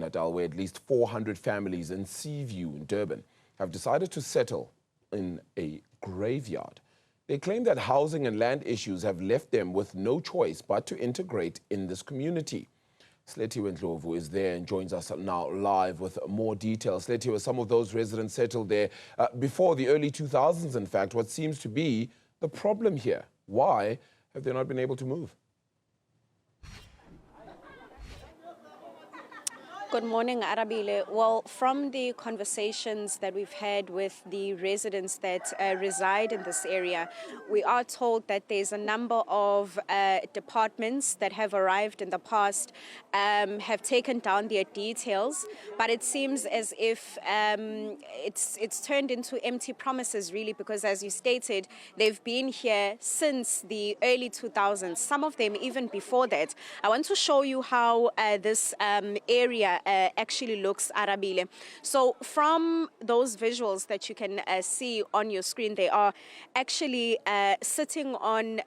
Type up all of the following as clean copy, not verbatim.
Natal, where at least 400 families in Seaview in Durban have decided to settle in a graveyard. They claim that housing and land issues have left them with no choice but to integrate in this community. Sletiwe Ndlovu is there and joins us now live with more details. Sletiwe, some of those residents settled there before the early 2000s, in fact. What seems to be the problem here? Why have they not been able to move? Good morning, Arabile. Well, from the conversations that we've had with the residents that reside in this area, we are told that there's a number of departments that have arrived in the past, have taken down their details, but it seems as if it's turned into empty promises, really, because as you stated, they've been here since the early 2000s, some of them even before that. I want to show you how this area actually looks, Arabile. So from those visuals that you can see on your screen, they are actually sitting on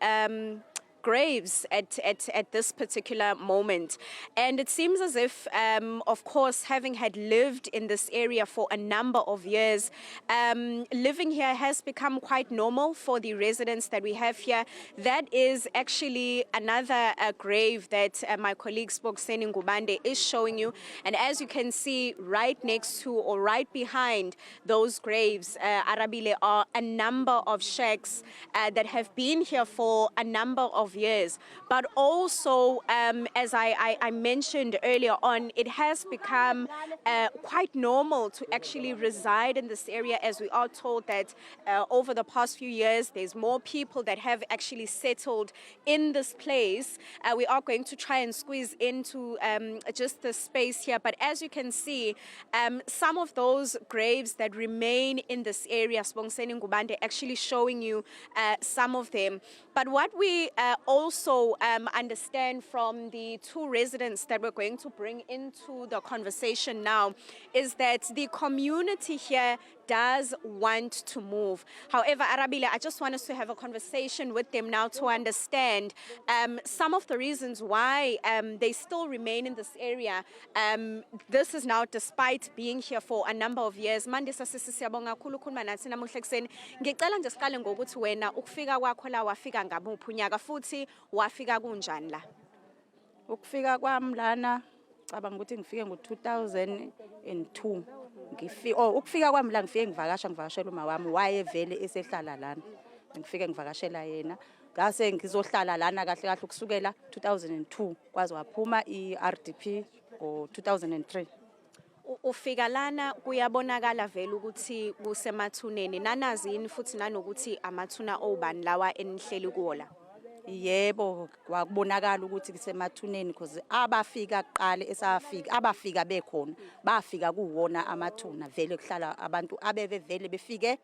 graves at this particular moment. And it seems as if, of course, having had lived in this area for a number of years, living here has become quite normal for the residents that we have here. That is actually another grave that my colleague Spokseni Ngubande is showing you. And as you can see, right next to or right behind those graves, Arabile, are a number of shacks that have been here for a number of years. But also, as I mentioned earlier on, it has become quite normal to actually reside in this area, as we are told that over the past few years, there's more people that have actually settled in this place. We are going to try and squeeze into just the space here. But as you can see, some of those graves that remain in this area, Spongseni Ngubande actually showing you some of them. But what we also understand from the two residents that we're going to bring into the conversation now is that the community here does want to move. However, Arabile, I just want us to have a conversation with them now to understand some of the reasons why they still remain in this area. This is now despite being here for a number of years. Mandisa siyabonga kakhulu khuluma nathi namuhla ekseni. Ngicela nje siqale ngokuthi wena ukufika kwakho la wafika ngabuphi unyaka futhi wafika kunjani la? Ukufika kwami lana cabanga ukuthi ngifike ngo-2002. Ukufika kwami la ngifike ngivakashela uma wami wayevele esehlala lana. Ngifike ngivakashela yena. Ngase ngizohlala lana kahle kahle ukusukela 2002 kwaze waphuma iRDP ngo-2003. Ufika lana kuyabonakala vele ukuthi kusemathuneni. Nanazi yini futhi nanokuthi amathuna obani lawa enihleli kuwola? Yebo, kwakubonakala ukuthi kusemathuneni because abafika kuqala esafika abafika bekhona bafika kuwona amathuna vele kuhlala abantu abevele befike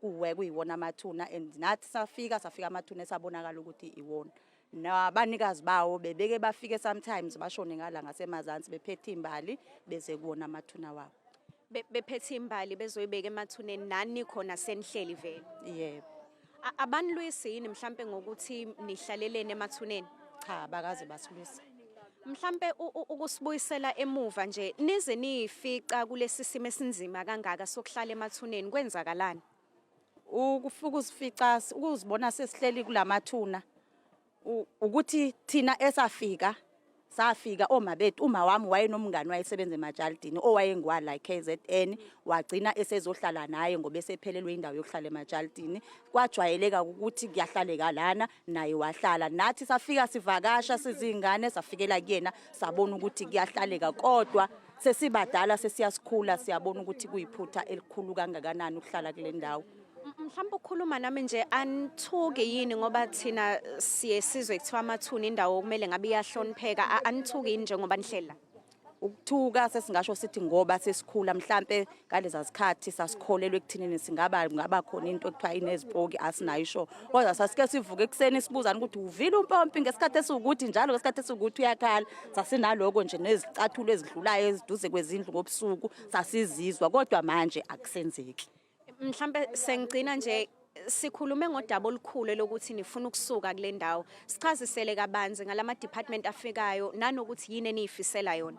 kuyiwona amathuna and nathi safika amathuna esabonakala ukuthi iwona. Nabanikazi bawo bebeke bafike sometimes bashone ngala ngasemazansi bephethe imbali beze kuwona amathuna wabo. Bephethe imbali bezoyibeka emathuneni nani khona senihleli vele. Yebo. Abanilwisi yini mhlambe ngokuthi nihlalelene emathuneni? Cha, bakaze basilwisa. Mhlambe ukusibuyisela emuva nje nize nifica kulesi simo esinzima kangaka sokuhlala emathuneni kwenzakalani? Ukuzifica ukuzibona sesihleli kulamathuna ukuthi thina safika oma bethu uma wami wayenomngani wayesebenza eMajaldini owayengiwa la KZN wagcina esezohlala naye ngoba esephelelwe indawo yokuhlala eMajaldini kwajwayeleka ukuthi kuyahlaleka lana naye wahlala nathi safika sivakasha sizingane safikela kuyena sabona ukuthi kuyahlaleka kodwa sesibadala sesiyasikhula siyabona ukuthi kuyiphutha elikhulu kangakanani ukuhlala kule ndawo. Mhlawumbe ukukhuluma nami nje anithuke yini ngoba thina sizwe kuthiwa amathuna indawo okumele ngabe iyahlonipheka anithuke yini njengoba nihlela? Ukuthuka sesingasho sithi ngoba sesikhula mhlambe ngaleza zikhathi sasikholelwe ekuthinini ngaba khona into ekuthiwa inezipoki asinayisho kodwa sasike sivuke ekseni sibuzana ukuthi uvile umpompi ngesikhathi esiwukuthi njalo ngesikhathi esiwukuthi uyakhala sasinaloko nje nezicathulo ezidlulayo eziduze kwezindlu ngobusuku sasizizwa kodwa manje akusenzeki. Mhlambe sengigcina nje sikhulume ngodaba olukhulu lokuthi nifuna ukusuka kule ndawo. Sichazisele kabanzi ngalama department afikayo nanokuthi yini enifisela yona.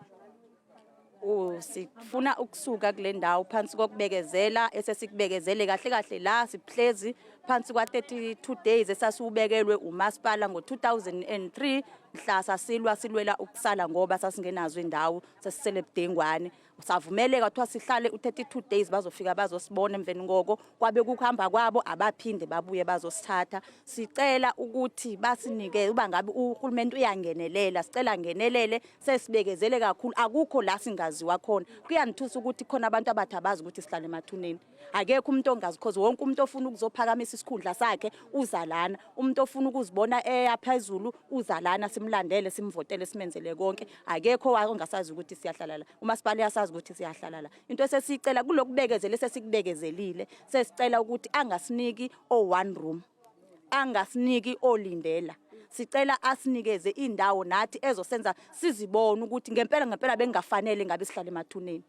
sifuna ukusuka kule ndawo phansi kokubekezela esesikubekezele kahle kahle la sihlezi phansi kwa 32 days esasiubekelwe umasipala ngo2003 mhla silwela ukusala ngoba sasingenazo indawo sasisele ebudengwane savumeleka kwathiwa sihlale u32 days bazofika bazosibona emveni ngoko kwabe kuhamba kwabo abaphinde babuye bazosithatha sicela ukuthi basinike uba ngabe uhulumeni uyangenelela sicela ngenelele sesibekezele kakhulu akukho la singaziwa khona kuyanithusa ukuthi khona abantu abathabaza ukuthi sihlale emathuneni akekho umuntu ongazi because wonke umuntu ofuna ukuzophakamisa isikhundla sakhe uza lana umuntu ofuna ukuzibona eyaphezulu uza lana simlandele simvotele simenzele konke akekho ongasazi ukuthi siyahlala la umasipala yasazi ukuthi siyahlala la into esesicela kulokubekezela sesikubekezelile sesicela ukuthi angasiniki o1 room angasiniki olindela sicela asinikeze indawo nathi ezosenza sizibone ukuthi ngempela bengafanele ngabe sihlale emathuneni.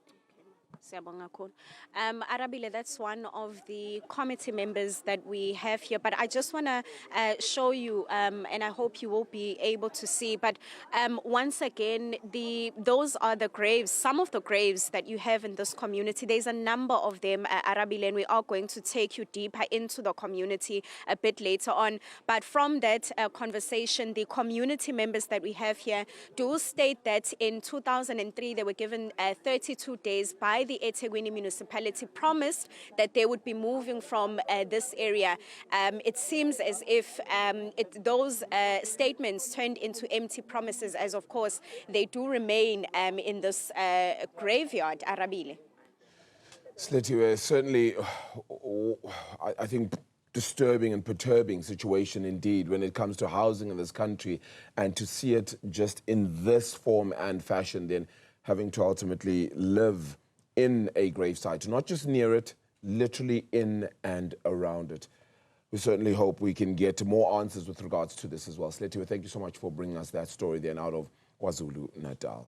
Arabile, that's one of the committee members that we have here, but I just want to show you, and I hope you will be able to see, but once again, those are the graves, some of the graves that you have in this community. There's a number of them, Arabile, and we are going to take you deeper into the community a bit later on. But from that conversation, the community members that we have here do state that in 2003, they were given 32 days by the eThekwini municipality, promised that they would be moving from this area. It seems as if those statements turned into empty promises, as of course they do remain in this graveyard, Arabile. Sletiwe, certainly, I think, disturbing and perturbing situation indeed when it comes to housing in this country, and to see it just in this form and fashion, then having to ultimately live in a gravesite, not just near it, literally in and around it. We certainly hope we can get more answers with regards to this as well. Sletiwe, thank you so much for bringing us that story then out of KwaZulu-Natal.